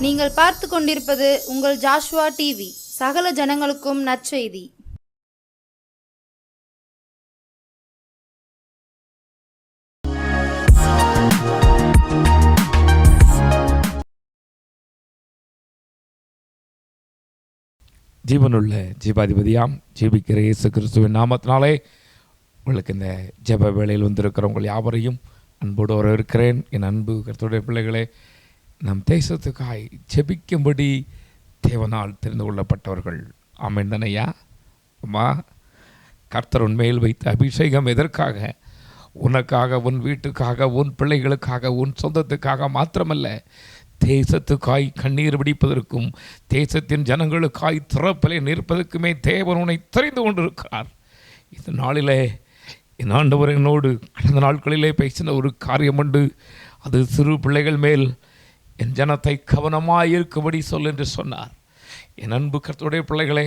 நீங்கள் பார்த்து கொண்டிருப்பது உங்கள் ஜாஷுவா டிவி. சகல ஜனங்களுக்கும் நற்செய்தி. ஜீவனுள்ள ஜீவாதிபதியாம் ஜீவிக்கிற இயேசு கிறிஸ்துவின் நாமத்தினாலே உங்களுக்கு இந்த ஜெப வேளையில் வந்திருக்கிறவங்கள் யாவரையும் அன்போடு வரவேற்கிறேன். என் அன்பு கர்த்தருடைய பிள்ளைகளே, நம் தேசத்துக்காய் ஜெபிக்கும்படி தேவனால் தெரிந்து கொள்ளப்பட்டவர்கள். ஆமென் தானையா? அம்மா, கர்த்தர் உன்மேல் வைத்த அபிஷேகம் எதற்காக? உனக்காக, உன் வீட்டுக்காக, உன் பிள்ளைகளுக்காக, உன் சொந்தத்துக்காக மாத்திரமல்ல, தேசத்துக்காய் கண்ணீர் பிடிப்பதற்கும் தேசத்தின் ஜனங்களுக்காய் திறப்பிலே நிற்பதற்குமே தேவன் உன்னை தெரிந்து கொண்டிருக்கிறார். இந்த நாளிலே என் ஆண்டவர் என்னோடு கடந்த நாட்களிலே பேசின ஒரு காரியம் உண்டு. அது சிறு பிள்ளைகள் மேல் என் ஜனத்தை கவனமாக இருக்கும்படி சொல் என்று சொன்னார். என் அன்பு கர்த்தருடைய பிள்ளைகளே,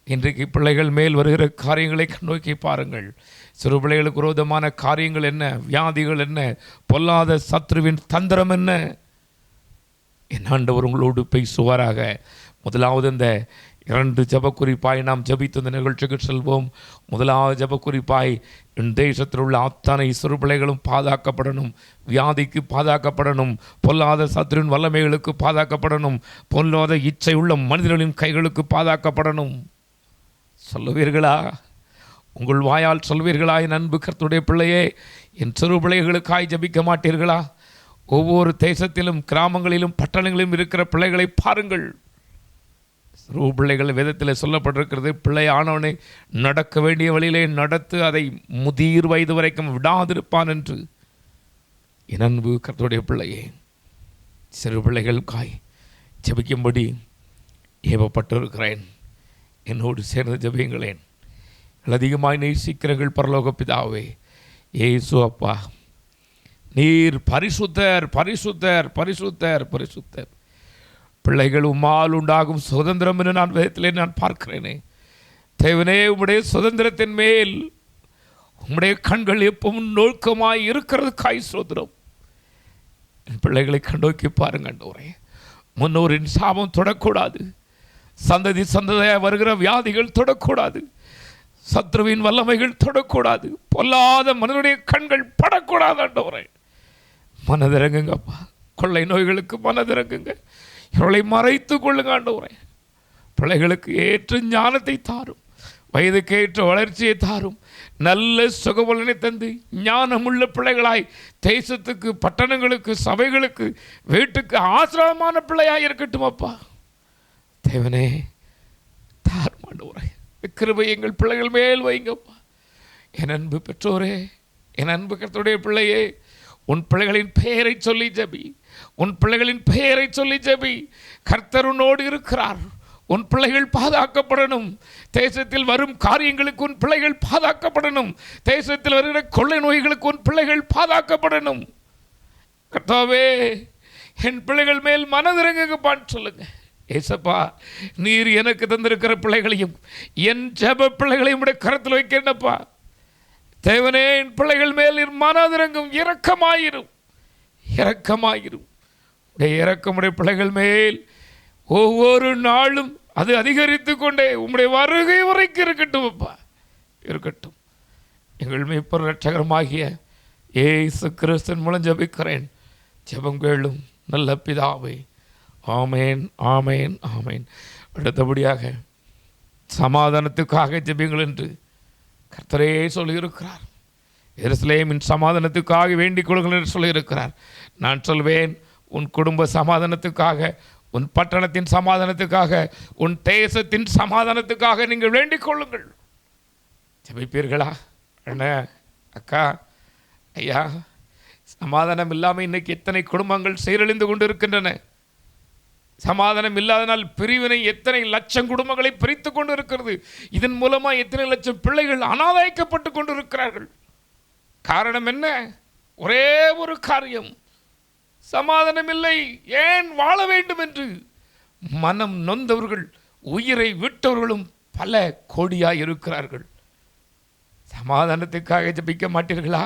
இன்றைக்கு பிள்ளைகள் மேல் வருகிற காரியங்களை நோக்கி பாருங்கள். சிறு பிள்ளைகளுக்கு விரோதமான காரியங்கள் என்ன, வியாதிகள் என்ன, பொல்லாத சத்ருவின் தந்திரம் என்ன, என் ஆண்டவர் உங்களோடு பேசுவாராக. முதலாவது இந்த 2 ஜபக்குறிப்பாய் நாம் ஜபித்த இந்த நிகழ்ச்சிக்கு செல்வோம். முதலாவது ஜபக்குறிப்பாய், என் தேசத்தில் உள்ள அத்தனை சிறு பிள்ளைகளும் பாதுகாக்கப்படணும், வியாதிக்கு பாதுகாக்கப்படணும், பொல்லாத சத்ருவின் வல்லமைகளுக்கு பாதுகாக்கப்படணும், பொல்லாத இச்சை உள்ள மனிதர்களின் கைகளுக்கு பாதுகாக்கப்படணும். சொல்லுவீர்களா? உங்கள் வாயால் சொல்வீர்களா? என் அன்பு கர்த்தருடைய பிள்ளையே, என் சிறு பிள்ளைகளுக்காய் ஜபிக்க மாட்டீர்களா? ஒவ்வொரு தேசத்திலும், கிராமங்களிலும், பட்டணங்களிலும் இருக்கிற பிள்ளைகளை பாருங்கள். சிறு பிள்ளைகள் வேதத்தில் சொல்லப்பட்டிருக்கிறது, பிள்ளை ஆனவனை நடக்க வேண்டிய வழியிலே நடத்து, அதை முதிர் வயது வரைக்கும் விடாதிருப்பான் என்று. என் அன்பு கர்த்தருடைய பிள்ளையே, சிறு பிள்ளைகளுக்காய் ஜெபிக்கும்படி ஏவப்பட்டிருக்கிறேன். என்னோடு சேர்ந்து ஜெபியுங்களேன். அதிகமாய் நேசிக்கிறங்கள் பரலோக பிதாவே, இயேசு அப்பா, நீர் பரிசுத்தர், பரிசுத்தர், பரிசுத்தர், பரிசுத்தர். பிள்ளைகள் உம்மால் உண்டாகும் சுதந்திரம் என்று நான் வேதத்திலே நான் பார்க்கிறேனே. தேவனே, உம்முடைய சுதந்திரத்தின் மேல் உம்முடைய கண்கள் எப்பவும் நோக்கமாய் இருக்கிறதுக்காய் சுதந்திரம். என் பிள்ளைகளை கண்டோக்கி பாருங்க ஆண்டவரே. முன்னோரின் சாபம் தொடக்கூடாது, சந்ததி சந்ததியாக வருகிற வியாதிகள் தொடக்கூடாது, சத்ருவின் வல்லமைகள் தொடக்கூடாது, பொல்லாத மனிதனுடைய கண்கள் படக்கூடாது ஆண்டவரே. மனதிறங்குங்கப்பா, கொள்ளை நோய்களுக்கு மனதிறங்குங்க, இவர்களை மறைத்து கொள்ளுங்க ஆண்டவரே. பிள்ளைகளுக்கு ஏற்ற ஞானத்தை தாரும், வயதுக்கு ஏற்ற வளர்ச்சியை தாரும், நல்ல சுகபலனை தந்து ஞானமுள்ள பிள்ளைகளாய் தேசத்துக்கு, பட்டணங்களுக்கு, சபைகளுக்கு, வீட்டுக்கு ஆசிரமமான பிள்ளையாக இருக்கட்டும் அப்பா. தேவனே, தாரும் ஆண்டவரே. கிருபை எங்கள் பிள்ளைகள் மேல் வைங்கப்பா. என் அன்பு பெற்றோரே, என் அன்பு கர்த்தருடைய பிள்ளையே, உன் பிள்ளைகளின் பெயரை சொல்லி ஜெபி, உன் பிள்ளைகளின் பெயரை சொல்லி ஜெபி. கர்த்தர் உன்னோடு இருக்கிறார். உன் பிள்ளைகள் பாதுகாக்கப்படணும். தேசத்தில் வரும் காரியங்களுக்கு உன் பிள்ளைகள் பாதுகாக்கப்படணும். தேசத்தில் வருகிற கொள்ளை நோய்களுக்கு உன் பிள்ளைகள் பாதுகாக்கப்படணும். கர்த்தாவே, என் பிள்ளைகள் மேல் மனதிறங்குங்கப்பான்னு சொல்லுங்க. ஏசப்பா, நீர் எனக்கு தந்திருக்கிற பிள்ளைகளையும் என் ஜெப பிள்ளைகளையும் உடைய கரத்தில் வைக்கிறேன்ப்பா. தேவனே, என் பிள்ளைகள் மேல் மனதிறங்கும், இரக்கமாயிரும், இரக்கமாயிரும். உடைய இரக்கமுடைய பிள்ளைகள் மேல் ஒவ்வொரு நாளும் அது அதிகரித்து கொண்டே உம்முடைய வருகை வரைக்கும் இருக்கட்டும் அப்பா, இருக்கட்டும். எங்கள் மீட்பர் இரட்சகருமாகிய இயேசு கிறிஸ்துவின் மூலம் ஜெபிக்கிறேன். ஜெபம் கேளும் நல்ல பிதாவே. ஆமேன், ஆமேன், ஆமேன். அடுத்தபடியாக சமாதானத்துக்காக ஜெபியுங்கள் என்று கர்த்தரே சொல்லியிருக்கிறார். எருசலேமின் சமாதானத்துக்காக வேண்டிக் கொள்ளுங்கள் என்று சொல்லியிருக்கிறார். நான் சொல்வேன், உன் குடும்ப சமாதானத்துக்காக, உன் பட்டணத்தின் சமாதானத்துக்காக, உன் தேசத்தின் சமாதானத்துக்காக நீங்கள் வேண்டிக் கொள்ளுங்கள். ஜெபிப்பீர்களா? அண்ணா, அக்கா, ஐயா, சமாதானம் இல்லாமல் இன்னைக்கு எத்தனை குடும்பங்கள் சீரழிந்து கொண்டு இருக்கின்றன. சமாதானம் இல்லாதனால் பிரிவினை எத்தனை லட்சம் குடும்பங்களை பிரித்து கொண்டு இருக்கிறது. இதன் மூலமாக எத்தனை லட்சம் பிள்ளைகள் அனாதைக்கப்பட்டு கொண்டு இருக்கிறார்கள். காரணம் என்ன? ஒரே ஒரு காரியம், சமாதானம் இல்லை. ஏன் வாழ வேண்டும் என்று மனம் நொந்தவர்கள், உயிரை விட்டவர்களும் பல கோடியாக இருக்கிறார்கள். சமாதானத்துக்காக ஜெபிக்க மாட்டீர்களா?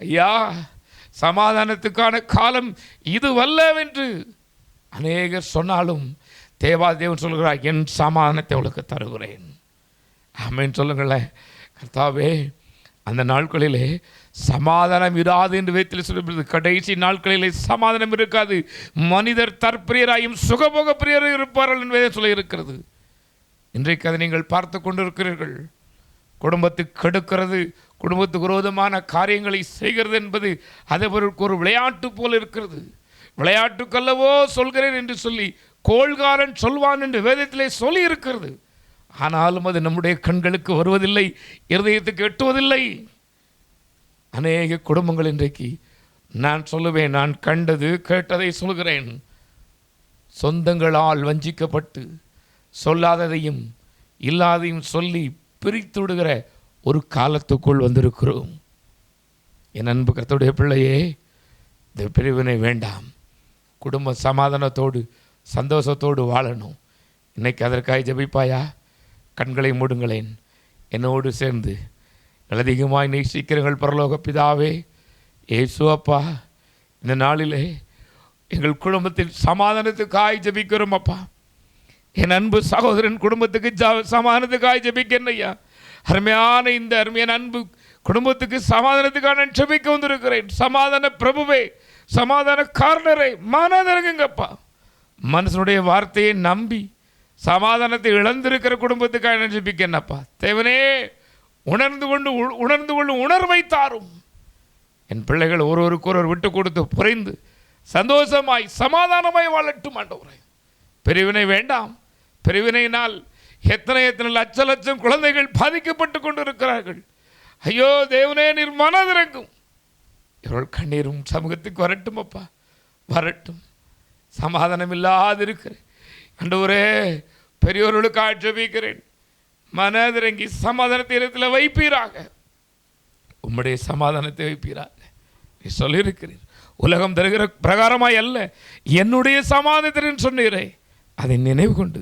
ஐயா, சமாதானத்துக்கான காலம் இதுவல்லவென்று அநேகர் சொன்னாலும் தேவாதேவன் சொல்கிறார், என் சமாதானத்தை அவளுக்கு தருகிறேன். ஆமென் சொல்லுங்களேன். கர்த்தாவே, அந்த நாட்களிலே சமாதானம் இராது என்று வேதத்தில் சொல்லப்படுது. கடைசி நாட்களிலே சமாதானம் இருக்காது. மனிதர் தற்பிரியராயும் சுகபோக பிரியராயும் இருப்பார்கள் என்று வேதம் சொல்ல இருக்கிறது. இன்றைக்கு அதை நீங்கள் பார்த்து கொண்டிருக்கிறீர்கள். குடும்பத்துக்கு கெடுக்கிறது, குடும்பத்துக்கு விரோதமான காரியங்களை செய்கிறது என்பது அது அவருக்கு ஒரு விளையாட்டு போல் இருக்கிறது. விளையாட்டுக்கல்லவோ சொல்கிறேன் என்று சொல்லி கோள்காரன் சொல்வான் என்று வேதத்திலே சொல்லி இருக்கிறது. ஆனாலும் அது நம்முடைய கண்களுக்கு வருவதில்லை, இருதயத்துக்கு எட்டுவதில்லை. அநேக குடும்பங்கள் இன்றைக்கு நான் சொல்லுவேன், நான் கண்டது கேட்டதை சொல்கிறேன், சொந்தங்களால் வஞ்சிக்கப்பட்டு சொல்லாததையும் இல்லாதையும் சொல்லி பிரித்து விடுகிற ஒரு காலத்துக்குள் வந்திருக்கிறோம். என் அன்பு கர்த்தருடைய பிள்ளையே, இந்த பிரிவினை வேண்டாம். குடும்ப சமாதானத்தோடு சந்தோஷத்தோடு வாழணும். இன்னைக்கு அதற்காக ஜெபிப்பாயா? கண்களை மூடுங்களேன். என்னோடு சேர்ந்து அதிகமாய் நேசிக்கிறீர்கள் பரலோக பிதாவே, இயேசு அப்பா, இந்த நாளிலே எங்கள் குடும்பத்தில் சமாதானத்துக்காய் ஜெபிக்கிறோம் அப்பா. என் அன்பு சகோதரன் குடும்பத்துக்கு சமாதானத்துக்காய் ஜெபிக்கிறேன் ஐயா. அருமையான இந்த அருமையான அன்பு குடும்பத்துக்கு சமாதானத்துக்காக நான் ஜெபிக்க வந்திருக்கிறேன். சமாதான பிரபுவே, சமாதான காரணரே, மனதிறங்குங்கப்பா. மனுஷனுடைய வார்த்தையை நம்பி சமாதானத்தை இழந்திருக்கிற குடும்பத்துக்காக நான் ஜெபிக்கிறேன்ப்பா. தேவனே, உணர்ந்து கொண்டு உணர்வை தாரும். என் பிள்ளைகள் ஒருவருக்கு ஒருவர் விட்டு கொடுத்து புரிந்து சந்தோஷமாய் சமாதானமாய் வாழட்டும் ஆண்டவரே. பிரிவினை வேண்டாம். பிரிவினையினால் எத்தனை லட்சம் குழந்தைகள் பாதிக்கப்பட்டு கொண்டிருக்கிறார்கள். ஐயோ தேவனே, நீர் மனதிறங்கும். இவர்கள் கண்ணீரும் சமூகத்துக்கு வரட்டும் அப்பா, வரட்டும். சமாதானம் இல்லாதிருக்கிறேன் ஆண்டவரே, பெரியோர்களுக்காக ஜெபிக்கிறேன். மனதிறங்கி சமாதானத்தை இடத்தில் வைப்பீராக. உம்முடைய சமாதானத்தை வைப்பீராக. நீ சொல்லியிருக்கிறீர், உலகம் தருகிற பிரகாரமாய் அல்ல, என்னுடைய சமாதானத்தின் சொன்னீரே. அதை நினைவு கொண்டு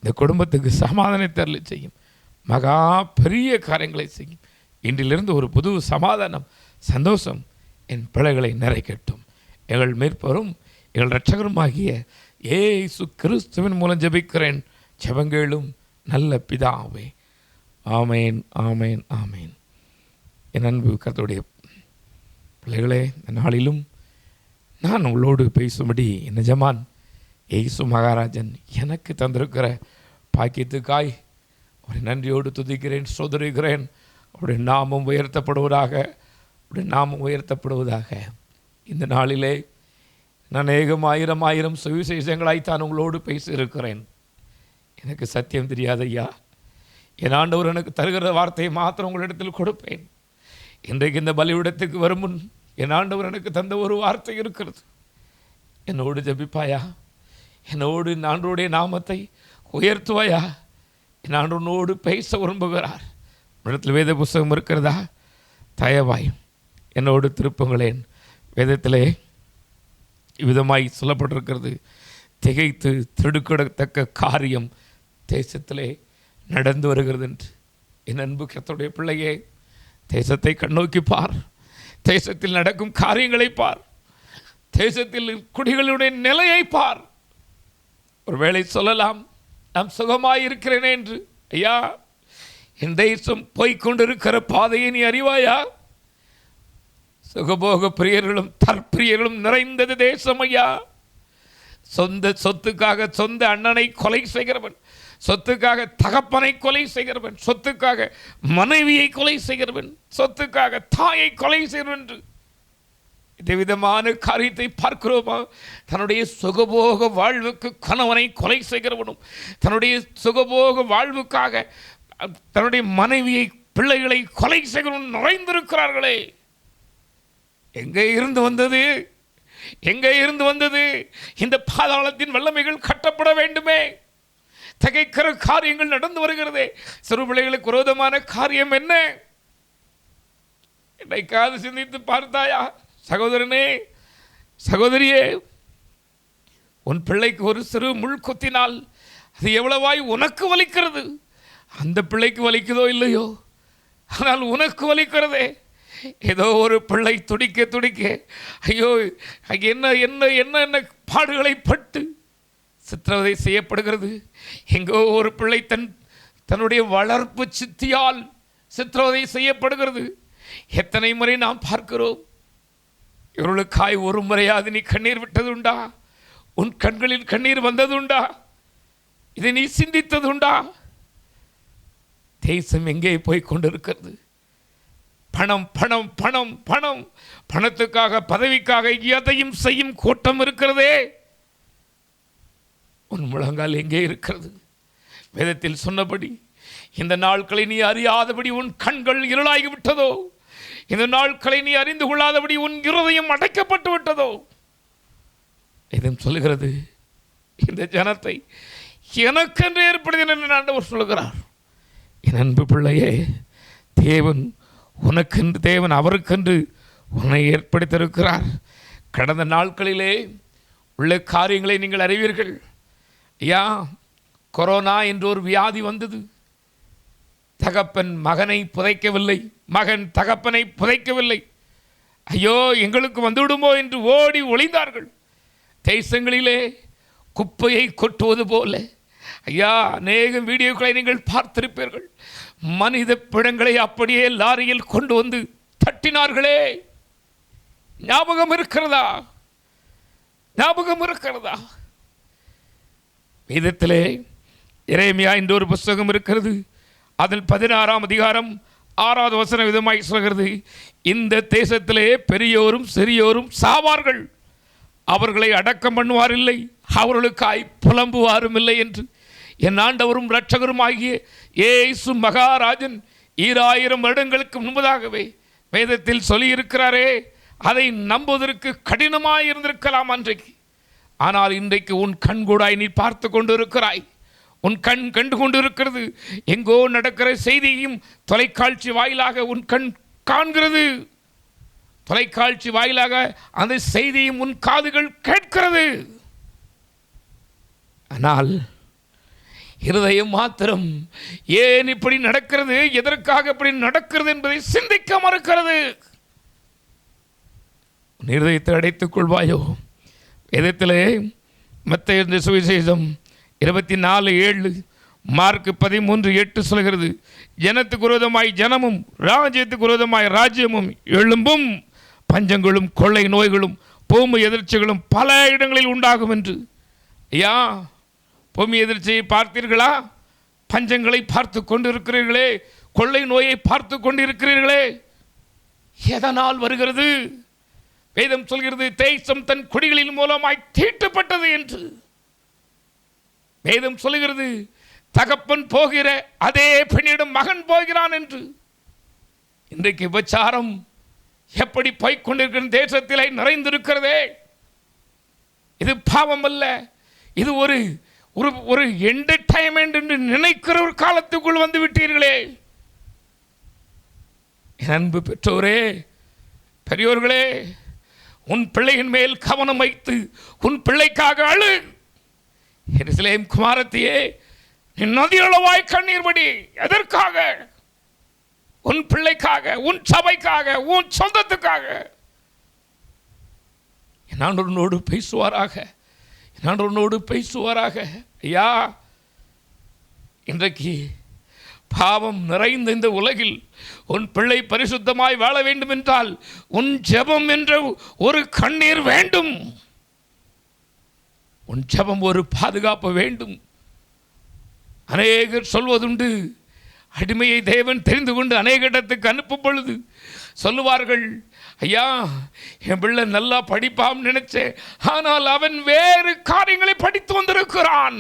இந்த குடும்பத்துக்கு சமாதானத்தை அருளி செய்யும். மகா பெரிய காரியங்களை செய்யும். இன்றிலிருந்து ஒரு புது சமாதானம், சந்தோஷம் என் பிள்ளைகளை நிறைக்கட்டும். எங்கள் மேற்பரும் எங்கள் இரட்சகருமாகிய இயேசு கிறிஸ்துவின் மூலம் ஜெபிக்கிறேன். ஜெபங்களும் நல்ல பிதாவே. ஆமேன், ஆமேன், ஆமேன். என் அன்பு கர்த்தருடைய பிள்ளைகளே, இந்த நாளிலும் நான் உங்களோடு பேசும்படி நிஜமான் இயேசு மகாராஜன் எனக்கு தந்திருக்கிற பாக்கியத்துக்காய் ஒரு நன்றியோடு துதிக்கிறேன், சோதரிக்கிறேன். அவருடைய நாமம் உயர்த்தப்படுவதாக, அவருடைய நாமம் உயர்த்தப்படுவதாக. இந்த நாளிலே நான் ஆயிரம் சுவிசேஷங்களாய்த்தான் உங்களோடு பேசியிருக்கிறேன். எனக்கு சத்தியம் தெரியாதையா. என் ஆண்டவர் எனக்கு தருகிற வார்த்தையை மாத்திரம் உங்களிடத்தில் கொடுப்பேன். இன்றைக்கு இந்த பலிவிடத்துக்கு வரும் முன் என் ஆண்டவர் எனக்கு தந்த ஒரு வார்த்தை இருக்கிறது. என்னோடு ஜெபிப்பாயா? என்னோடு ஆண்டவருடைய நாமத்தை உயர்த்துவாயா? என் ஆண்டவனோடு பேச விரும்புகிறார். இடத்தில் வேத புஸ்தகம் இருக்கிறதா? தயவாய் என்னோடு திருப்புங்களேன். வேதத்திலே இவ்விதமாய் சொல்லப்பட்டிருக்கிறது, திகைத்து திடுக்கிடத்தக்க காரியம் தேசத்திலே நடந்து வருகிறது என்று. என் அன்பு கர்த்தருடைய பிள்ளையே, தேசத்தை கண்ணோக்கி பார். தேசத்தில் நடக்கும் காரியங்களை பார். தேசத்தில் குடிகளுடைய நிலையை பார். ஒருவேளை சொல்லலாம், நான் சுகமாய் இருக்கிறேனே என்று. ஐயா, என் தேசம் போய்கொண்டிருக்கிற பாதையை நீ அறிவாயா? சுகபோக பிரியர்களும் தற்பிரியர்களும் நிறைந்தது தேசம் ஐயா. சொந்த சொத்துக்காக சொந்த அண்ணனை கொலை செய்கிறவன், சொத்துக்காக தகப்பனை கொலை செய்கிறவன், சொத்துக்காக மனைவியை கொலை செய்கிறவன், சொத்துக்காக தாயை கொலை செய்கிறவன் என்று விதவிதமான காரியத்தை பார்க்கிறோமா? தன்னுடைய சுகபோக வாழ்வுக்கு கணவனை கொலை செய்கிறவனும், தன்னுடைய சுகபோக வாழ்வுக்காக தன்னுடைய மனைவியை பிள்ளைகளை கொலை செய்கிறவன் நிறைந்திருக்கிறார்களே. எங்கே இருந்து வந்தது? எங்கே இருந்து வந்தது? இந்த பாதாளத்தின் வல்லமைகள் கட்டப்பட வேண்டுமே. திகைக்கிற காரியங்கள் நடந்து வருகிறதே. சிறு பிள்ளைகளுக்கு விரோதமான காரியம் என்ன? என்னைக்காவது சிந்தித்து பார்த்தாயா? சகோதரனே, சகோதரியே, உன் பிள்ளைக்கு ஒரு சிறு முள் குத்தினால் அது எவ்வளவாய் உனக்கு வலிக்கிறது. அந்த பிள்ளைக்கு வலிக்குதோ இல்லையோ, ஆனால் உனக்கு வலிக்கிறதே. ஏதோ ஒரு பிள்ளை துடிக்க துடிக்க ஐயோ என்ன என்ன என்ன என்ன பாடுகளை பட்டு சித்திரவதை செய்யப்படுகிறது. எங்கோ ஒரு பிள்ளை தன்னுடைய வளர்ப்பு சித்தியால் சித்திரவதை செய்யப்படுகிறது. எத்தனை முறை நாம் பார்க்கிறோம். இவர்களுக்காய் ஒரு முறையாவது நீ கண்ணீர் விட்டதுண்டா? உன் கண்களில் கண்ணீர் வந்ததுண்டா? இதை நீ சிந்தித்ததுண்டா? தேசம் எங்கே போய் கொண்டிருக்கிறது? பணம் பணம் பணம் பணம், பணத்துக்காக பதவிக்காக எதையும் செய்யும் கூட்டம் இருக்கிறதே. உன் முழங்கால் எங்கே இருக்கிறது? வேதத்தில் சொன்னபடி இந்த நாட்களை நீ அறியாதபடி உன் கண்கள் இருளாகி விட்டதோ? இந்த நாட்களை நீ அறிந்து கொள்ளாதபடி உன் இருதயம் அடைக்கப்பட்டு விட்டதோ? வேதம் சொல்லுகிறது, இந்த ஜனத்தை எனக்கென்று ஏற்படுத்தின என்று ஆண்டவர் சொல்லுகிறார். என் அன்பு பிள்ளையே, தேவன் உனக்கென்று, தேவன் அவருக்கென்று உன்னை ஏற்படுத்தியிருக்கிறார். கடந்த நாட்களிலே உள்ள காரியங்களை நீங்கள் அறிவீர்கள். ஐயா, கொரோனா என்ற ஒரு வியாதி வந்தது. தகப்பன் மகனை புதைக்கவில்லை, மகன் தகப்பனை புதைக்கவில்லை. ஐயோ, எங்களுக்கு வந்துவிடுமோ என்று ஓடி ஒளிந்தார்கள். தேசங்களிலே குப்பையை கொட்டுவது போல, ஐயா, அநேக வீடியோக்களை நீங்கள் பார்த்திருப்பீர்கள். மனித பிணங்களை அப்படியே லாரியில் கொண்டு வந்து தட்டினார்களே. ஞாபகம் இருக்கிறதா? ஞாபகம் இருக்கிறதா? வேதத்திலே எரேமியா என்ற ஒரு புஸ்தகம் இருக்கிறது. அதில் 16ஆம் அதிகாரம் 6வது வசனம் விதமாய் சொல்கிறது, இந்த தேசத்திலே பெரியோரும் சிறியோரும் சாவார்கள், அவர்களை அடக்கம் பண்ணுவார் இல்லை, அவர்களுக்காய் புலம்புவாரும் இல்லை என்று என் ஆண்டவரும் இரட்சகரும் ஆகிய இயேசு மகாராஜன் 2000 வருடங்களுக்கு முன்பதாகவே வேதத்தில் சொல்லியிருக்கிறாரே. அதை நம்புவதற்கு கடினமாக இருந்திருக்கலாம் அன்றைக்கு. ஆனால் இன்றைக்கு உன் கண்கூடாய் நீ பார்த்து கொண்டு இருக்கிறாய். உன் கண் கண்டு கொண்டு இருக்கிறது. எங்கோ நடக்கிற செய்தியும் தொலைக்காட்சி வாயிலாக உன் கண் காண்கிறது. தொலைக்காட்சி வாயிலாக அந்த செய்தியும் உன் காதுகள் கேட்கிறது. ஆனால் இருதயம் மாத்திரம் ஏன் இப்படி நடக்கிறது, எதற்காக இப்படி நடக்கிறது என்பதை சிந்திக்க மறுக்கிறது. உன் இருதயத்தை அடைத்துக் கொள்வாயோ? வேதத்திலே மத்தேயு சுவிசேஷம் 24:7, மார்க் 13:8 சொல்கிறது, ஜனத்துக்கு விரோதமாய் ஜனமும் ராஜ்யத்துக்கு விரோதமாய் ராஜ்யமும் எழும்பும், பஞ்சங்களும் கொள்ளை நோய்களும் பூமி எதிர்ச்சிகளும் பல இடங்களில் உண்டாகும் என்று. ஐயா, பூமி எதிர்ச்சியை பார்த்தீர்களா? பஞ்சங்களை பார்த்து கொண்டிருக்கிறீர்களே, கொள்ளை நோயை பார்த்து கொண்டிருக்கிறீர்களே. எதனால் வருகிறது? வேதம் சொல்கிறது, தேசம் தன் குடிகளின் மூலமாய் தீட்டுப்பட்டது என்று. வேதம் சொல்கிறது, தகப்பன் போகிற அதே பெண்ணிடம் மகன் போகிறான் என்று. இன்றைக்கு விபச்சாரம் எப்படி போய்கொண்டிருக்கிற தேசத்திலே நிறைந்திருக்கிறதே. இது பாவம் அல்ல, இது ஒரு ஒரு என்டர்டைன்மெண்ட் என்று நினைக்கிற ஒரு காலத்துக்குள் வந்து விட்டீர்களே. என் அன்பு பெற்றோரே, பெரியோர்களே, உன் பிள்ளையின் மேல் கவனம் வைத்து உன் பிள்ளைக்காக அழு. எருசலேம் குமாரத்தியே, நீ நதியளவாய் கண்ணீர் வடி. எதற்காக? உன் பிள்ளைக்காக, உன் சபைக்காக, உன் சொந்தத்துக்காக. என் ஆண்டவரோடு பேசுவாராக, என் ஆண்டவரோடு பேசுவாராக. ஐயா, இன்றைக்கு பாவம் நிறைந்த இந்த உலகில் உன் பிள்ளை பரிசுத்தமாய் வாழ வேண்டும் என்றால் உன் ஜெபம் என்ற ஒரு கண்ணீர் வேண்டும். உன் ஜெபம் ஒரு பாதுகாப்பு வேண்டும். அநேகர் சொல்வதுண்டு, அடிமையை தேவன் தெரிந்து கொண்டு அநேக இடத்துக்கு அனுப்பும் பொழுது சொல்லுவார்கள், ஐயா, என் பிள்ளை நல்லா படிப்பான் நினைச்சேன், ஆனால் அவன் வேறு காரியங்களை படித்து வந்திருக்கிறான்.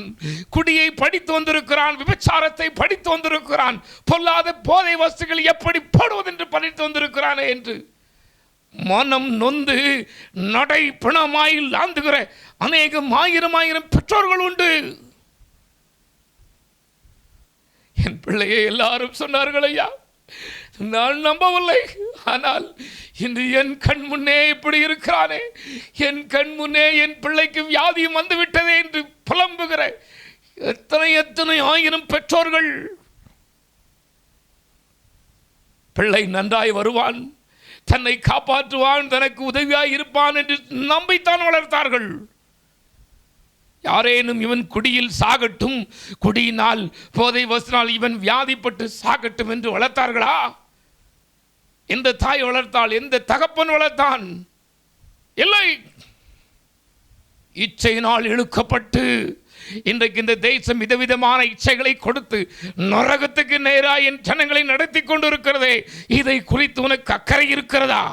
குடியை படித்து வந்திருக்கிறான், விபச்சாரத்தை படித்து வந்திருக்கிறான், பொல்லாத போதை வஸ்துகள் எப்படி போடுவது என்று படித்து வந்திருக்கிறானே என்று மனம் நொந்து நடை பிணமாய் ஆந்துகிற அநேகம் ஆயிரம் பெற்றோர்கள் உண்டு. என் பிள்ளையை எல்லாரும் சொன்னார்கள், ஐயா, நான் நம்பவில்லை. ஆனால் இன்று என் கண் முன்னே இப்படி இருக்கிறானே, என் கண் முன்னே என் பிள்ளைக்கு வியாதியும் வந்து விட்டதே என்று புலம்புகிற எத்தனை ஆயிரம் பெற்றோர்கள். பிள்ளை நன்றாய் வருவான், தன்னை காப்பாற்றுவான், தனக்கு உதவியாய் இருப்பான் என்று நம்பித்தான் வளர்த்தார்கள். யாரேனும் இவன் குடியில் சாகட்டும், குடியினால் போதை வசனால் இவன் வியாதிப்பட்டு சாகட்டும் என்று வளர்த்தார்களா? எந்த தாய் வளர்த்தாள்? எந்த தகப்பன் வளர்த்தான்? இல்லை. இச்சையினால் இழுக்கப்பட்டு இன்றைக்கு இந்த தேசம் விதவிதமான இச்சைகளை கொடுத்து நரகத்துக்கு நேராக என் ஜனங்களை நடத்தி கொண்டிருக்கிறதே, இதை குறித்து உனக்கு அக்கறை இருக்கிறதா?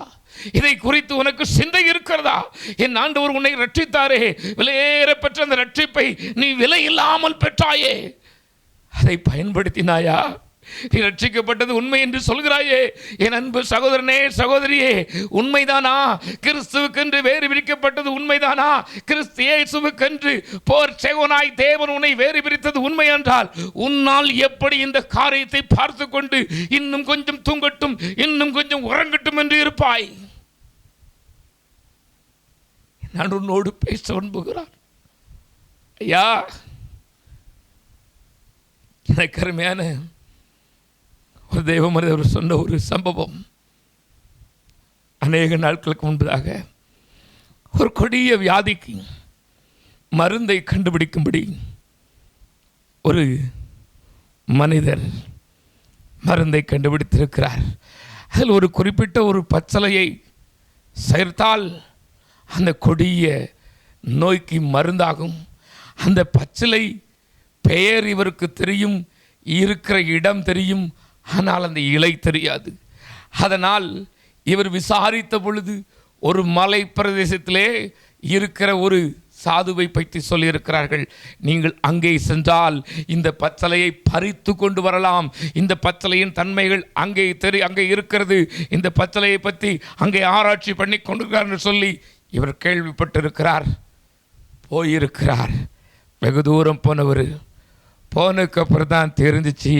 இதை குறித்து உனக்கு சிந்தை இருக்கிறதா? என் ஆண்டவர் உன்னை ரட்சித்தாரே, விலையேற பெற்ற அந்த ரட்சிப்பை நீ விலை இல்லாமல் பெற்றாயே, அதை பயன்படுத்தினாயா? நீ ரட்சிக்கப்பட்டது உண்மை என்று சொல்கிறாயே, என் அன்பு சகோதரனே சகோதரியே, உண்மைதானா? கிறிஸ்துவுக்கென்று வேறு பிரிக்கப்பட்டது உண்மைதானா? கிறிஸ்து இயேசுவுக்கென்று போர் சேவனாய் தேவன் உன்னை வேறு பிரித்தது உண்மை என்றால், உன்னால் எப்படி இந்த காரியத்தை பார்த்து கொண்டு இன்னும் கொஞ்சம் தூங்கட்டும், இன்னும் கொஞ்சம் உறங்கட்டும் என்று இருப்பாய்? நான் உன்னோடு பேச விரும்புகிறார். ஐயா, எனக்கு அருமையான ஒரு தெய்வ மனிதர் சொன்ன ஒரு சம்பவம். அநேக நாட்களுக்கு முன்பதாக ஒரு கொடிய வியாதிக்கு மருந்தை கண்டுபிடிக்கும்படி ஒரு மனிதர் மருந்தை கண்டுபிடித்திருக்கிறார். அதில் ஒரு குறிப்பிட்ட ஒரு பச்சளையை சேர்த்தால் அந்த கொடிய நோய்க்கு மருந்தாகும். அந்த பச்சிலை பெயர் இவருக்கு தெரியும், இருக்கிற இடம் தெரியும், ஆனால் அந்த இலை தெரியாது. அதனால் இவர் விசாரித்த பொழுது ஒரு மலை பிரதேசத்திலே இருக்கிற ஒரு சாதுவை பற்றி சொல்லியிருக்கிறார்கள். நீங்கள் அங்கே சென்றால் இந்த பச்சலையை பறித்து கொண்டு வரலாம், இந்த பச்சலையின் தன்மைகள் அங்கே இருக்கிறது, இந்த பச்சலையை பற்றி அங்கே ஆராய்ச்சி பண்ணி கொண்டிருக்கிறார் சொல்லி இவர் கேள்விப்பட்டிருக்கிறார். போயிருக்கிறார். வெகு தூரம் போனவர். போனதுக்கு அப்புறம் தான் தெரிஞ்சிச்சு,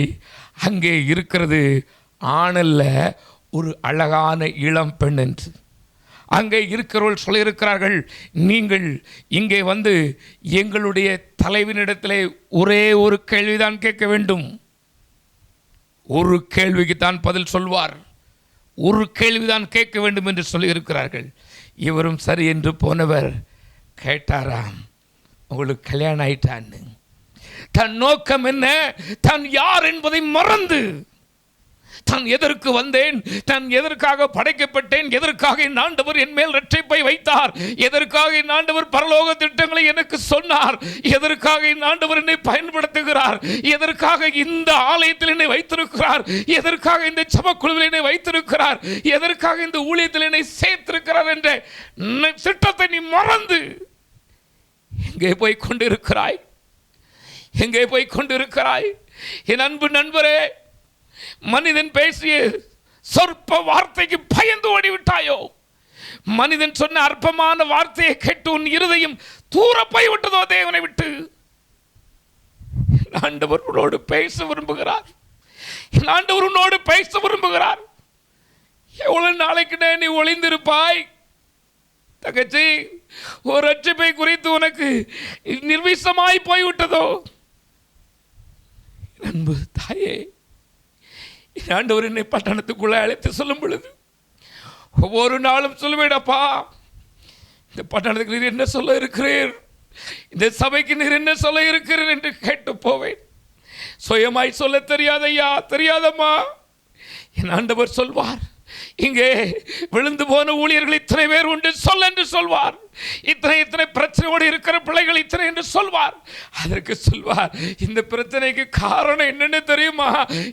அங்கே இருக்கிறது ஆணல்ல, ஒரு அழகான இளம் பெண் என்று. அங்கே இருக்கிறவர்கள் சொல்லியிருக்கிறார்கள், நீங்கள் இங்கே வந்து எங்களுடைய தலைவனிடத்திலே ஒரே ஒரு கேள்விதான் கேட்க வேண்டும், ஒரு கேள்விக்கு தான் பதில் சொல்வார், ஒரு கேள்விதான் கேட்க வேண்டும் என்று சொல்லியிருக்கிறார்கள். இவரும் சரி என்று போனவர் கேட்டாராம், உங்களுக்கு கல்யாணம் ஆயிட்டான்னு. தன் நோக்கம் என்ன? தான் யார் என்பதை மறந்து, தான் எதற்கு வந்தேன், தான் எதற்காக படைக்கப்பட்டேன், எதற்காக என் ஆண்டவர் என் மேல் இரட்சிப்பை வைத்தார், எதற்காக என் ஆண்டவர் பரலோக திட்டங்களை எனக்கு சொன்னார், எதற்காக என் ஆண்டவர் என்னை பயன்படுத்துகிறார், எதற்காக இந்த ஆலயத்தில் என்னை வைத்திருக்கிறார், எதற்காக இந்த சபக்குழுவில் என்னை வைத்திருக்கிறார், எதற்காக இந்த ஊழியத்தில் என்னை சேர்த்திருக்கிறார் என்ற திட்டத்தை நீ மறந்து எங்கே போய் கொண்டிருக்கிறாய்? எங்கே போய் கொண்டிருக்கிறாய்? என் அன்பு நண்பரே, மனிதன் பேசிய சொற்ப வார்த்தைக்கு பயந்து ஓடிவிட்டாயோ? மனிதன் சொன்ன அற்பமான வார்த்தையை கேட்டு உன் இருதயம் தூர போய் விட்டதோ தேவனை விட்டு? ஆண்டவர் உன்னோடு பேச விரும்புகிறார். ஆண்டவர் உன்னோடு பேச விரும்புகிறார். எவ்வளவு நாளைக்கு நீ ஒளிந்திருப்பாய்? தங்கச்சி, ஒரு ரட்சிப்பை குறித்து உனக்கு நிர்விசமாய் போய்விட்டதோ? அன்பு தாயே, ஆண்டவர் என்னை பட்டணத்துக்குள்ள அழைத்து சொல்லும் பொழுது ஒவ்வொரு நாளும் சொல்லுவேடப்பா, இந்த பட்டணத்துக்கு நீர் என்ன சொல்ல இருக்கிறீர், இந்த சபைக்கு நீர் என்ன சொல்ல இருக்கிறீர் என்று கேட்டு போவேன். சுயமாய் சொல்ல தெரியாதையா, தெரியாதம்மா. என் ஆண்டவர் சொல்வார், இங்கே விழுந்து போன ஊழியர்கள் இத்தனை பேர் உண்டு சொல் என்று சொல்வார். இத்தனை பிரச்சனையோடு இருக்கிற பிள்ளைகள் இத்தனை என்று சொல்வார். அதற்கு சொல்வார், இந்த பிரச்சனைக்கு காரணம் என்னன்னு தெரியுமா,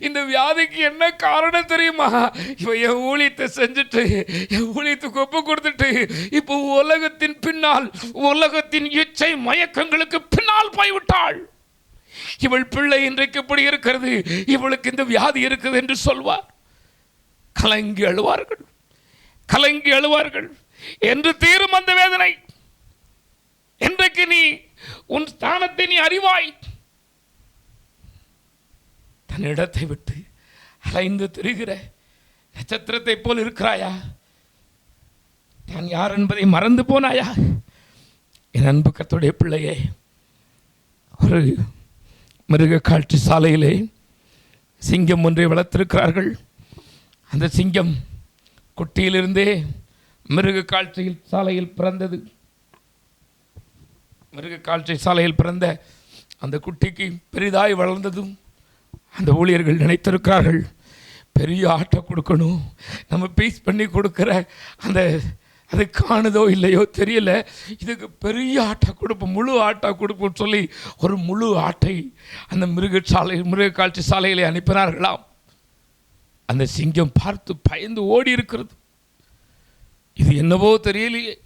இந்த வியாதிக்கு என்ன காரணம் தெரியுமா, இவ என் ஊழியத்தை செஞ்சுட்டு என் ஊழியத்துக்கு ஒப்பு கொடுத்துட்டு இப்போ உலகத்தின் பின்னால், உலகத்தின் இச்சை மயக்கங்களுக்கு பின்னால் போய்விட்டாள். இவள் பிள்ளை இன்றைக்கு எப்படி இருக்கிறது, இவளுக்கு இந்த வியாதி இருக்குது என்று சொல்வார். கலங்கி அழுவார்கள், கலங்கி அழுவார்கள். என்று தீரும் அந்த வேதனை? என்றைக்கு நீ உன் ஸ்தானத்தை நீ அறிவாய்? தன் இடத்தை விட்டு அலைந்து திரிகிற நட்சத்திரத்தை போல் இருக்கிறாயா? நான் யார் என்பதை மறந்து போனாயா? என் அன்பு கர்த்தருடைய பிள்ளையே, ஒரு மிருக காட்சி சாலையிலே சிங்கம் ஒன்றை வளர்த்திருக்கிறார்கள். அந்த சிங்கம் குட்டியிலிருந்தே மிருக காட்சியில் சாலையில் பிறந்தது. மிருகக்காட்சி சாலையில் பிறந்த அந்த குட்டிக்கு பெரிதாய் வளர்ந்ததும் அந்த ஊழியர்கள் நினைத்திருக்கிறார்கள், பெரிய ஆட்டை கொடுக்கணும், நம்ம பீஸ் பண்ணி கொடுக்குற அந்த அது காணுதோ இல்லையோ தெரியல, இதுக்கு பெரிய ஆட்டை கொடுப்போம், முழு ஆட்டை கொடுப்போம்னு சொல்லி ஒரு முழு ஆட்டை அந்த மிருகக்காட்சி சாலையிலே அனுப்பினார்களாம். அந்த சிங்கம் பார்த்து பயந்து ஓடி இருக்கிறது. இது என்னவோ தெரியலையே,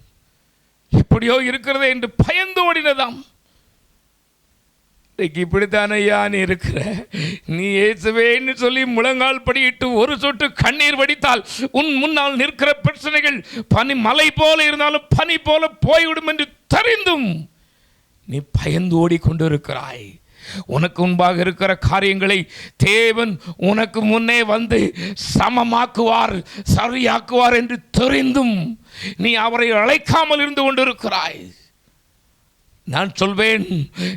எப்படியோ இருக்கிறதே என்று பயந்து ஓடினதாம். இன்றைக்கு இப்படித்தானே ஐயா நீ இருக்கிற, நீ இயேசுவேன்னு சொல்லி முழங்கால் படியிட்டு ஒரு சொட்டு கண்ணீர் வடித்தால் உன் முன்னால் நிற்கிற பிரச்சனைகள் பனி மலை போல இருந்தாலும் பனி போல போய்விடும் என்று தெரிந்தும் நீ பயந்து ஓடிக்கொண்டிருக்கிறாய். உனக்கு முன்பாக இருக்கிற காரியங்களை தேவன் உனக்கு முன்னே வந்து சமமாக்குவார், சரியாக்குவார் என்று தெரிந்தும் நீ அவரை அழைக்காமல் இருந்து கொண்டிருக்கிறாய். நான் சொல்வேன்,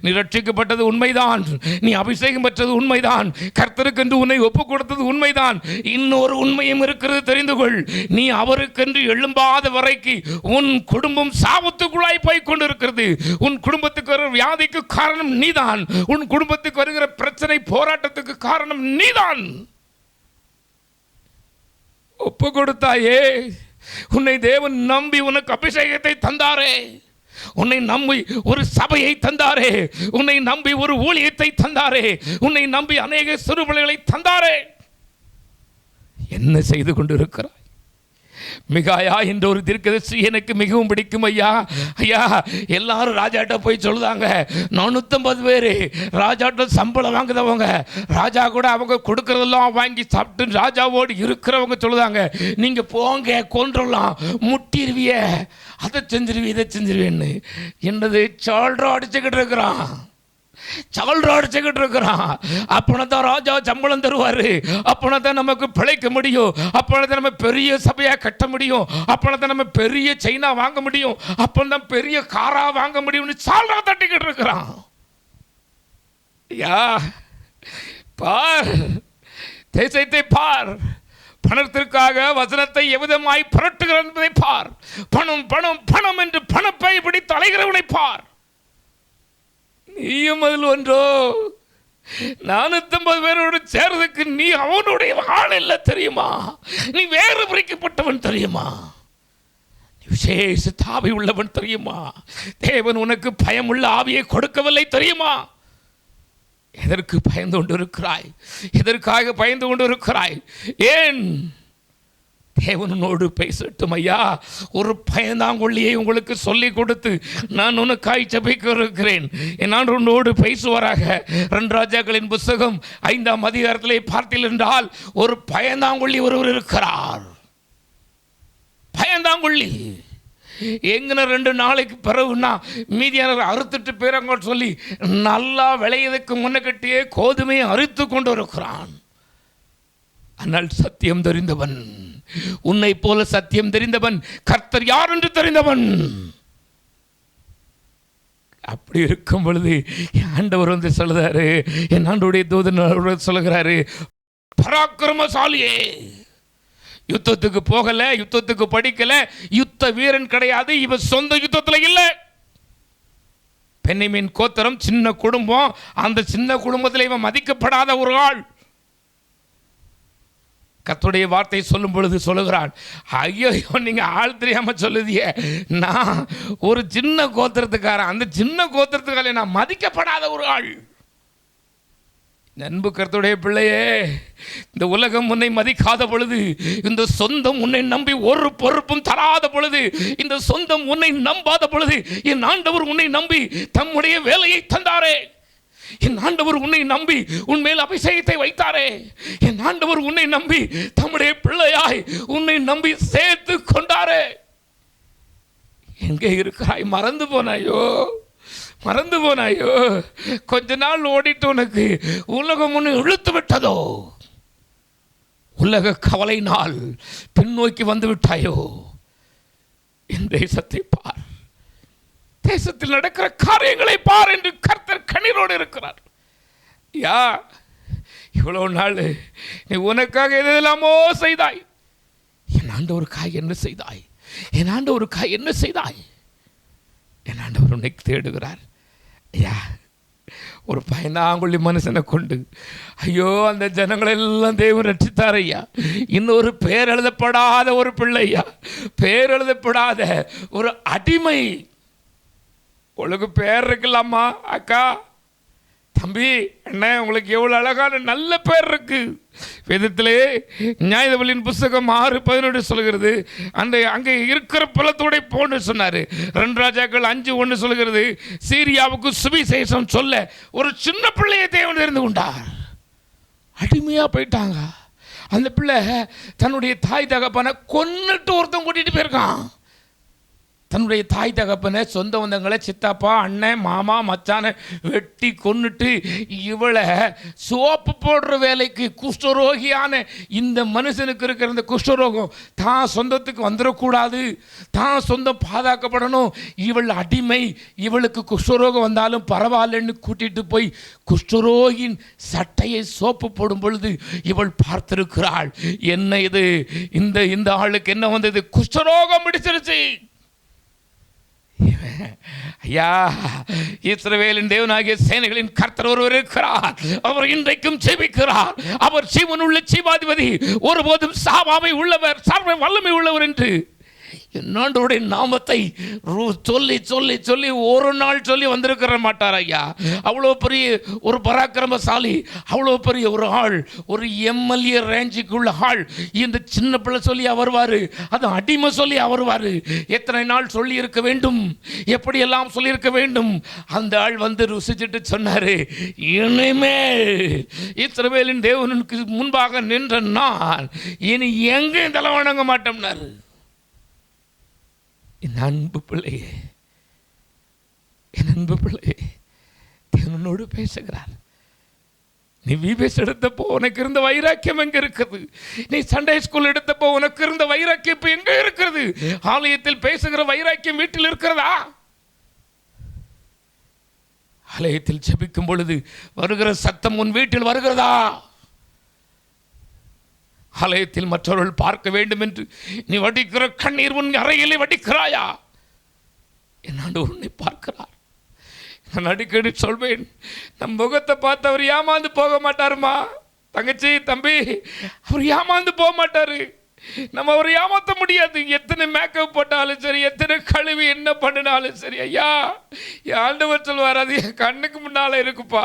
நீ ரட்சிக்கப்பட்டது உண்மைதான், நீ அபிஷேகம் பெற்றது உண்மைதான், கர்த்தருக்கென்று உன்னை ஒப்புக் கொடுத்தது உண்மைதான். இன்னொரு உண்மையும் இருக்கிறது, தெரிந்து கொள். நீ அவருக்கென்று எழும்பாத வரைக்கு உன் குடும்பம் சாபத்துக்குள்ளாய் போய் கொண்டிருக்கிறது. உன் குடும்பத்துக்கு வருகிற வியாதிக்கு காரணம் நீதான். உன் குடும்பத்துக்கு வருகிற பிரச்சனை போராட்டத்துக்கு காரணம் நீதான். ஒப்பு கொடுத்தாயே, உன்னை தேவன் நம்பி உனக்கு அபிஷேகத்தை தந்தாரே, உன்னை நம்பி ஒரு சபையை தந்தாரே, உன்னை நம்பி ஒரு ஊழியத்தை தந்தாரே, உன்னை நம்பி அநேக சிறுபிள்ளைகளை தந்தாரே. என்ன செய்து கொண்டிருக்கிறாய்? மிகாயா என்ற ஒரு தீர்க்கதரிசி எனக்கு மிகவும் பிடிக்கும் ஐயா. ஐயா, எல்லாரும் ராஜாட்ட போய் சொல்லுதாங்க, 450 பேர் ராஜாட்ட சம்பளம் வாங்குதவங்க, ராஜா கூட அவங்க கொடுக்கறதெல்லாம் வாங்கி சாப்பிட்டு ராஜாவோடு இருக்கிறவங்க சொல்லுதாங்க, நீங்க போங்க, கொன்றலாம், முட்டிருவிய, அதை செஞ்சிருவி, இதை செஞ்சிருவேன்னு. என்னது சால்ரா அடிச்சுக்கிட்டு இருக்கிறான், சால்ரா அடிச்சுக்கிட்டு இருக்கிறான். அப்பனா தான் ராஜா சம்பளம் தருவாரு, அப்பனா தான் நமக்கு பிழைக்க முடியும், அப்பனா தான் நம்ம பெரிய சபையா கட்ட முடியும், அப்பனா தான் நம்ம பெரிய செயினா வாங்க முடியும், அப்பனா தான் பெரிய காரா வாங்க முடியும்னு சால்ரா தட்டிக்கிட்டு இருக்கிறான். யா பார், தேசத்தை பார், பணத்திற்காக வசனத்தை எவ்விதமாய் புரட்டுகிற என்பதை பார். பணம் பணம் பணம் என்று பணப்பை பிடித்து அலைகிறவனை பார். நீயும் அதில் ஒன்றோ. 450 பேரோடு சேர்றதுக்கு நீ அவனுடைய ஆள் இல்லை தெரியுமா? நீ வேறு பிரிக்கப்பட்டவன் தெரியுமா? விசேஷ தாவி உள்ளவன் தெரியுமா? தேவன் உனக்கு பயமுள்ள ஆவியை கொடுக்கவில்லை தெரியுமா? எதற்கு பயந்து கொண்டிருக்கிறாய்? எதற்காக பயந்து கொண்டிருக்கிறாய்? ஏன்? தேவனோடு பேசட்டும் ஐயா. ஒரு பயந்தாங்கொள்ளியை உங்களுக்கு சொல்லிக் கொடுத்து நான் உனக்காய் ஜெபிக்க இருக்கிறேன். நான் உன்னோடு பேசுவாராக. 2 ராஜாக்களின் புஸ்தகம் 5ஆம் அதிகாரத்திலே பார்த்தீர்கள் என்றால் ஒரு பயந்தாங்கொள்ளி ஒருவர் இருக்கிறார். பயந்தாங்கொள்ளி எங்கன 2 நாளைக்கு பிறகுனா மீதியானவர் அறுத்துட்டு போயிறாங்க சொல்லி நல்லா விளையதுக்கு முன்னக்கட்டியே கோதுமையை அறுத்து கொண்டு இருக்கிறான். ஆனால் சத்தியம் தெரிந்தவன், உன்னை போல சத்தியம் தெரிந்தவன், கர்த்தர் யார் என்று தெரிந்தவன். அப்படி இருக்கும் பொழுது ஆண்டவர் வந்து சொல்லுறாரு, என் ஆண்டவருடைய தூதன் சொல்லுகிறாரு, பராக்கிரமசாலியே, யுத்தத்துக்கு போகல, யுத்தத்துக்கு படிக்கல, யுத்த வீரன் கிடையாது, இவன் சொந்த யுத்தத்தில் இல்லை. பென்யமீன் கோத்திரம் சின்ன குடும்பம், அந்த சின்ன குடும்பத்தில் இவன் மதிக்கப்படாத ஒரு ஆள். கர்த்தருடைய வார்த்தை சொல்லும் பொழுது சொல்லுகிறான், ஐயோ நீங்க ஆள் தெரியாம சொல்லுதிய, நான் ஒரு சின்ன கோத்திரத்துக்காரன், அந்த சின்ன கோத்திரத்துக்கார நான் மதிக்கப்படாத ஒரு ஆள். அன்பு கர்த்தருடைய பிள்ளையே, இந்த உலகம் உன்னை மதிக்காத பொழுது, இந்த சொந்தம் உன்னை நம்பி ஒரு பொறுப்பும் தராத பொழுது, இந்த சொந்தம் உன்னை நம்பாத பொழுது, என் ஆண்டவர் உன்னை நம்பி தம்முடைய வேலையை தந்தாரே, என் ஆண்டவர் உன்னை நம்பி உன்மேல் அபிஷேகத்தை வைத்தாரே, என் ஆண்டவர் உன்னை நம்பி தம்முடைய பிள்ளையாய் உன்னை நம்பி சேர்த்து கொண்டாரே. எங்கே இருக்கிறாய்? மறந்து போனாயோ, மறந்து போனாயோ? கொஞ்ச நாள் ஓடிட்டு உனக்கு உலகம் உன்னை இழுத்து விட்டதோ? உலக கவலையினால் பின்னோக்கி வந்து விட்டாயோ? என் தேசத்தை பார், தேசத்தில் நடக்கிற காரியங்களை பார் என்று கர்த்தர் கண்ணீரோடு இருக்கிறார். யா, இவ்வளவு நாள் நீ உனக்காக எதெல்லாமோ செய்தாய். என் ஆண்டவருக்காக என்ன செய்தாய்? என் ஆண்டவருக்காக என்ன செய்தாய்? என் ஆண்டவர் உன்னை தேடுகிறார். ஐயா, ஒரு பயனாங்குள்ளி மனுஷனை கொண்டு ஐயோ அந்த ஜனங்களெல்லாம் தேவன் ரட்சித்தார் ஐயா. இன்னொரு பேர் எழுதப்படாத ஒரு பிள்ளையா, பேர் எழுதப்படாத ஒரு அடிமை. உங்களுக்கு பேர் இருக்கலாமா அக்கா, தம்பி, அண்ணன், உங்களுக்கு எவ்வளோ அழகான நல்ல பேர் இருக்கு. வேதத்திலே நியாயாதிபதிகளின் புஸ்தகம் 6:11 சொல்கிறது, அங்கே இருக்கிற பலத்தோட போன்னு சொன்னார். 2 ராஜாக்கள் 5:1 சொல்கிறது, சீரியாவுக்கு சுவிசேஷம் சொல்ல ஒரு சின்ன பிள்ளையை தேவன் தெரிந்து கொண்டார். அடிமையாக போயிட்டாங்க. அந்த பிள்ளை தன்னுடைய தாய் தகப்பனை கொன்னுட்டு ஒருத்தன் கூட்டிகிட்டு போயிருக்கான். தன்னுடைய தாய் தகப்பனை, சொந்த பந்தங்களை, சித்தப்பா, அண்ணன், மாமா, மச்சானை வெட்டி கொன்னுட்டு இவளை சோப்பு போடுற வேலைக்கு, குஷ்டரோகியான இந்த மனுஷனுக்கு இருக்கிற இந்த குஷ்டரோகம் தான் சொந்தத்துக்கு வந்துடக்கூடாது, தான் சொந்தம் பாதுகாக்கப்படணும், இவள் அடிமை, இவளுக்கு குஷ்டரோகம் வந்தாலும் பரவாயில்லன்னு கூட்டிகிட்டு போய் குஷ்டரோகின் சட்டையை சோப்பு போடும் பொழுது இவள் பார்த்திருக்கிறாள், என்ன இது, இந்த ஆளுக்கு என்ன வந்தது, குஷ்டரோகம் பிடிச்சிருச்சு. ஐயா, இஸ்ரவேலின் தேவனாகிய சேனைகளின் கர்த்தர் ஒருவர் இருக்கிறார், அவர் இன்றைக்கும் ஜெபிக்கிறார். அவர் ஜீவனுள்ள ஜீவாதிபதி, ஒருபோதும் சாவாமை உள்ளவர், சர்வ வல்லமை உள்ளவர் என்று என்னோடைய நாமத்தை சொல்லி சொல்லி சொல்லி ஒரு நாள் சொல்லி வந்திருக்கிற மாட்டார் ஐயா. அவ்வளோ பெரிய ஒரு பராக்கிரமசாலி, அவ்வளோ பெரிய ஒரு ஆள், ஒரு எம்எல்ஏ ரேஞ்சுக்குள்ள ஆள். இந்த சின்ன பிள்ளை சொல்லி வருவார், அது அடிமை சொல்லி வருவார். எத்தனை நாள் சொல்லி இருக்க வேண்டும், எப்படியெல்லாம் சொல்லியிருக்க வேண்டும். அந்த ஆள் வந்து ருசிச்சுட்டு சொன்னார், இனிமேல் இஸ்ரவேலின் தேவனுக்கு முன்பாக நின்ற நான் இனி எங்கேயும் தலை வணங்க மாட்டோம்னாரு. என் அன்பு பிள்ளையே, என் அன்பு பிள்ளையே, தேவனோடு பேசுகிறார். நீ விபிஎஸ் எடுத்தப்போ உனக்கு இருந்த வைராக்கியம் எங்க இருக்குது? நீ சண்டே ஸ்கூல் எடுத்தப்போ உனக்கு இருந்த வைராக்கியம் இப்போ எங்க இருக்கிறது? ஆலயத்தில் பேசுகிற வைராக்கியம் வீட்டில் இருக்கிறதா? ஆலயத்தில் ஜெபிக்கும் பொழுது வருகிற சத்தம் உன் வீட்டில் வருகிறதா? ஆலயத்தில் மற்றவர்கள் பார்க்க வேண்டும் என்று நீ வடிக்கிற கண்ணீர் உன் அறையிலே வடிக்கிறாயா? என் ஆண்டவர் உன்னை பார்க்கிறார். நான் அடிக்கடி சொல்வேன், நம் முகத்தை பார்த்து அவர் ஏமாந்து போக மாட்டாருமா தங்கச்சி, தம்பி, அவர் ஏமாந்து போக மாட்டாரு. நம்ம அவரை ஏமாற்ற முடியாது. எத்தனை மேக்கப் போட்டாலும் சரி, எத்தனை கழுவி என்ன பண்ணினாலும் சரி, ஐயா என் ஆண்டவர் சொல்வார், அது என் கண்ணுக்கு முன்னால இருக்குப்பா,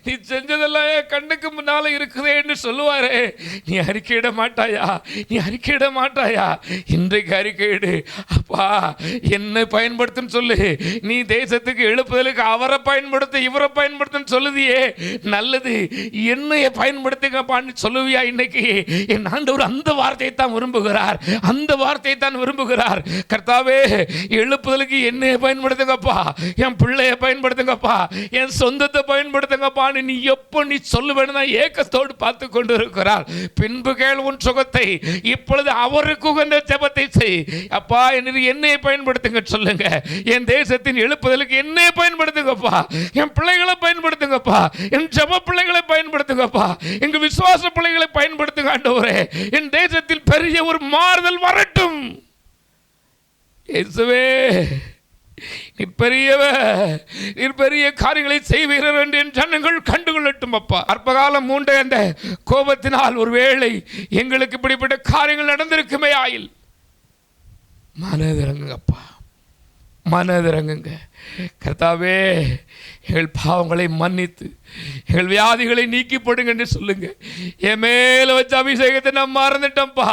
நீ செஞ்சதெல்லாம் என் கண்ணுக்கு முன்னால இருக்குதேன்னு சொல்லுவாரு. நீ அறிக்கையிட மாட்டாயா? நீ அறிக்கையிட மாட்டாயா? இன்றைக்கு அறிக்கையிடு. அப்பா என்னை பயன்படுத்துன்னு சொல்லு. நீ தேசத்துக்கு எழுப்புதலுக்கு அவரை பயன்படுத்த, இவரை பயன்படுத்துன்னு சொல்லுதியே, நல்லது, என்னைய பயன்படுத்துங்கப்பான்னு சொல்லுவியா? இன்னைக்கு என் ஆண்டவர் அந்த வார்த்தையை தான் விரும்புகிறார், அந்த வார்த்தையை தான் விரும்புகிறார். கர்த்தாவே, எழுப்புதலுக்கு என்னைய பயன்படுத்துங்கப்பா, என் பிள்ளைய பயன்படுத்துங்கப்பா, என் சொந்தத்தை பயன்படுத்துங்கப்பான்னு நீ எப்போ நீ சொல்லுவேன்னு ஏக்கத்தோடு பார்த்து கொண்டு இருக்கிறார். பின்பு கேள் உன் சுகத்தை, இப்பொழுது அவருக்கு உகந்த ஜெபத்தை செய். அப்பா என்னைய பயன்படுத்துங்க சொல்லுங்க. என் தேசத்தின் எழுப்புதலுக்கு என்னைய பயன்படுத்துங்கப்பா, என் பிள்ளைகளை பயன்படுத்துங்கப்பா, என் ஜெப பிள்ளைகளை பயன்படுத்துங்கப்பா, எங்க விசுவாச பிள்ளைகளை பயன்படுத்துங்க ஆண்டவரே. என் தேசத்தில் பெரிய ஒரு மாறுதல் வரட்டும். இயேசுவே, நீ பெரிய காரியங்களை செய்வீர்கள் என்று என் ஜனங்கள் கண்டுகொள்ளட்டும் அப்பா. அற்பகாலம் மூண்ட அந்த கோபத்தினால் ஒருவேளை எங்களுக்கு இப்படிப்பட்ட காரியங்கள் நடந்திருக்குமே ஆயில், மனதிறங்குங்கப்பா, மனதிறங்குங்க. கர்த்தாவே, எங்கள் பாவங்களை மன்னித்து எங்கள் வியாதிகளை நீக்கி போடுங்க என்று சொல்லுங்க. என் மேல வச்ச அபிஷேகத்தை நான் மறந்துட்டேன்ப்பா,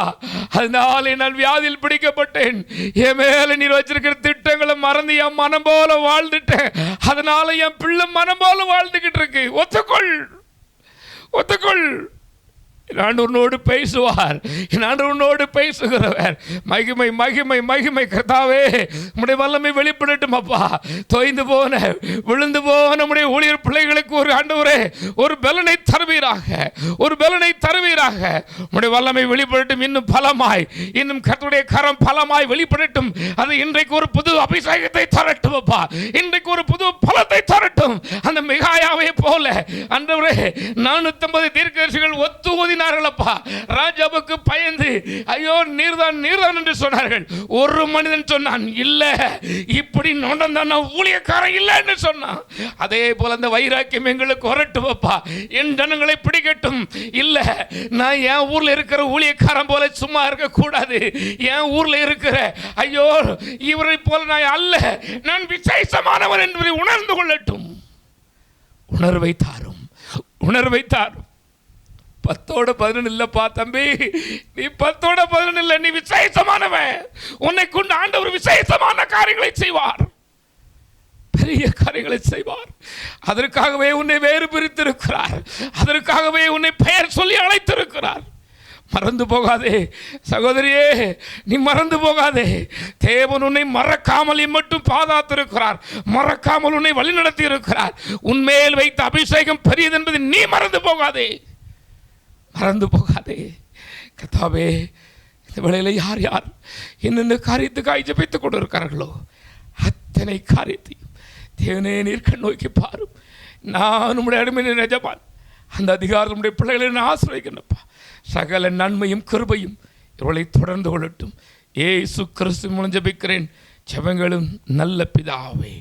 அதனால நான் வியாதியில் பிடிக்கப்பட்டேன். என் மேல நீர் வச்சிருக்கிற திட்டங்களை மறந்து என் மனம் போல வாழ்ந்துட்டேன். அதனால என் பிள்ளை மனம் போல வாழ்ந்துகிட்டு இருக்கு. ஒத்துக்கொள். ஆண்டவனோடு பேசுவார், ஆண்டவனோடு பேசுகிறவர். மகிமை மகிமை மகிமை. கர்த்தாவே, உம்முடைய வல்லமை வெளிப்படட்டும் அப்பா. தொய்ந்து போன, விழுந்து போன நம்முடைய ஊழியர் பிள்ளைகளுக்கு ஒரு ஆண்டவரே ஒரு பலனை தருவீராக, ஒரு பலனை தருவீராக. உம்முடைய வல்லமை வெளிப்படட்டும், இன்னும் பலமாய், இன்னும் கர்த்தருடைய கரம் பலமாய் வெளிப்படட்டும். அது இன்றைக்கு ஒரு புது அபிஷேகத்தை தரட்டும் அப்பா, இன்றைக்கு ஒரு புது பலத்தை தரட்டும். அந்த மிகாயாவை போல ஆண்டவரே 450 தீர்க்கதரிசிகள் ஒத்து ஊதினார்கள் பயந்தார்களப்பா. ராஜாவுக்கு பயந்து ஐயோ நீர்தான் நீர்தான் என்று சொன்னார்கள். ஒரு மனிதன் சொன்னான், இல்லை இப்படி நோண்டந்தான் ஊழியக்காரன் இல்லை என்று சொன்னான். அதே போல அந்த வைராக்கியம் எங்களுக்கு வரட்டுவப்பா, என் ஜனங்களை பிடிக்கட்டும். இல்லை, நான் என் ஊர்ல இருக்கிற ஊழியக்காரன் போல சும்மா இருக்கக்கூடாது. என் ஊர்ல இருக்கிற ஐயோ இவரை போல நான் அல்ல, நான் விசேஷமானவன் என்பதை உணர்ந்து கொள்ளட்டும். உணர்வை தாரும், உணர்வை தாரும். 10-11 இல்லப்பா தம்பி, நீ 10-11 இல்லை, நீ விசேஷமானவன். உன்னை கொண்டு ஆண்டவர் விசேஷமான காரியங்களை செய்வார், பெரிய காரியங்களை செய்வார். அதற்காகவே உன்னை வேறு பிரித்திருக்கிறார், அதற்காகவே உன்னை பெயர் சொல்லி அழைத்திருக்கிறார். மறந்து போகாதே சகோதரியே, நீ மறந்து போகாதே. தேவன் உன்னை மறக்காமல் மட்டும் பாதுகாத்திருக்கிறார், மறக்காமல் உன்னை வழிநடத்தி இருக்கிறார். உன்மேல் வைத்த அபிஷேகம் பெரியது என்பதை நீ மறந்து போகாதே, மறந்து போகாதே. கர்த்தாவே, இந்த வேளையில் யார் யார் என்னென்ன காரியத்துக்காக ஜெபித்துக் கொண்டு இருக்கிறார்களோ அத்தனை காரியத்தையும் தேவனே நீர் கண் நோக்கி பாரும். நான் உம்முடைய அடிமையின் எஜமான், அந்த அதிகாரம் நம்முடைய பிள்ளைகளை நான் ஆசிரியப்பா. சகல நன்மையும் கிருபையும் இவர்களை தொடர்ந்து கொள்ளட்டும். இயேசு கிறிஸ்து மூலம் ஜெபிக்கிறேன், ஜெபங்களும் நல்ல பிதாவே.